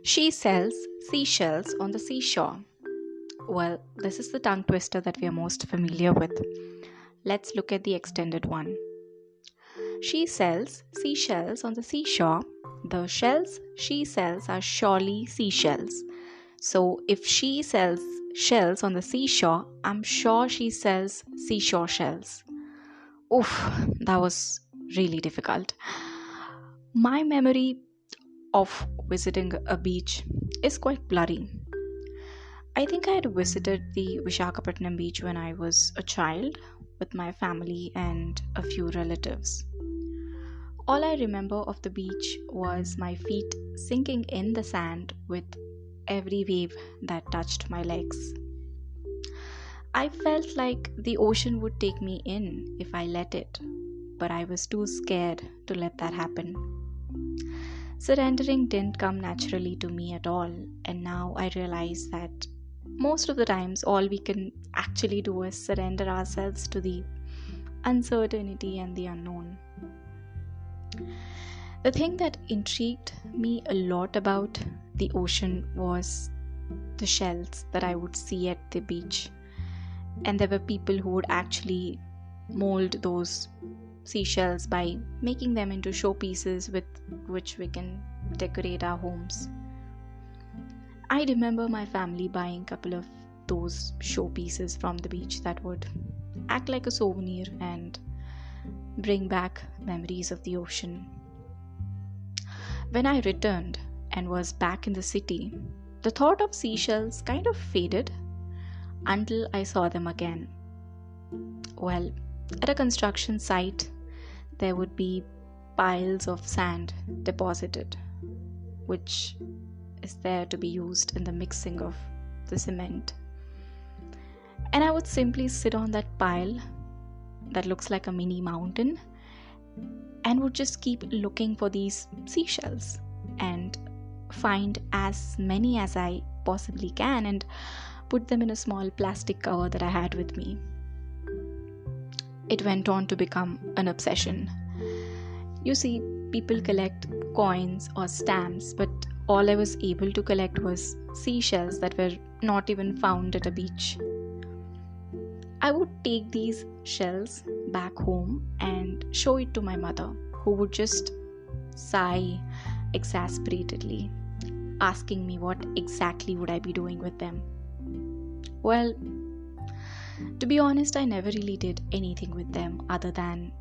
She sells seashells on the seashore. Well, this is the tongue twister that we are most familiar with. Let's look at the extended one. She sells seashells on the seashore. The shells she sells are surely seashells. So if she sells shells on the seashore, I'm sure she sells seashore shells. Oof, that was really difficult. My memory of visiting a beach is quite blurry. I think I had visited the Vishakhapatnam beach when I was a child with my family and a few relatives. All I remember of the beach was my feet sinking in the sand with every wave that touched my legs. I felt like the ocean would take me in if I let it, but I was too scared to let that happen. Surrendering didn't come naturally to me at all, and now I realize that most of the times all we can actually do is surrender ourselves to the uncertainty and the unknown. The thing that intrigued me a lot about the ocean was the shells that I would see at the beach, and there were people who would actually mold those seashells by making them into showpieces with which we can decorate our homes. I remember my family buying a couple of those showpieces from the beach that would act like a souvenir and bring back memories of the ocean. When I returned and was back in the city, the thought of seashells kind of faded until I saw them again. Well, at a construction site, there would be piles of sand deposited, which is there to be used in the mixing of the cement. And I would simply sit on that pile that looks like a mini mountain and would just keep looking for these seashells and find as many as I possibly can and put them in a small plastic cover that I had with me. It went on to become an obsession. You see, people collect coins or stamps, but all I was able to collect was seashells that were not even found at a beach. I would take these shells back home and show it to my mother, who would just sigh exasperatedly, asking me what exactly would I be doing with them. Well, to be honest, I never really did anything with them other than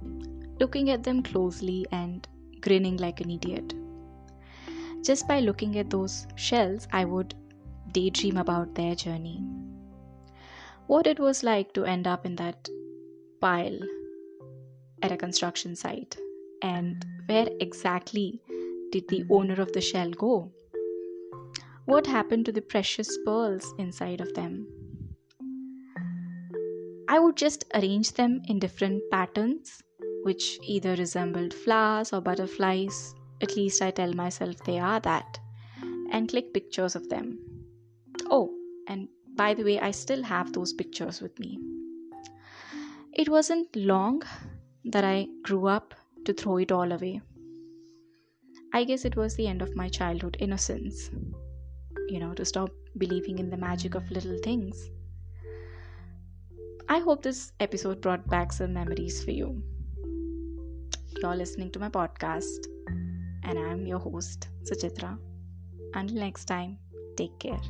looking at them closely and grinning like an idiot. Just by looking at those shells, I would daydream about their journey. What it was like to end up in that pile at a construction site, and where exactly did the owner of the shell go? What happened to the precious pearls inside of them? I would just arrange them in different patterns, which either resembled flowers or butterflies. At least I tell myself they are that, and click pictures of them. Oh, and by the way, I still have those pictures with me. It wasn't long that I grew up to throw it all away. I guess it was the end of my childhood innocence, to stop believing in the magic of little things. I hope this episode brought back some memories for you. You're listening to my podcast, and I'm your host, Suchitra. Until next time, take care.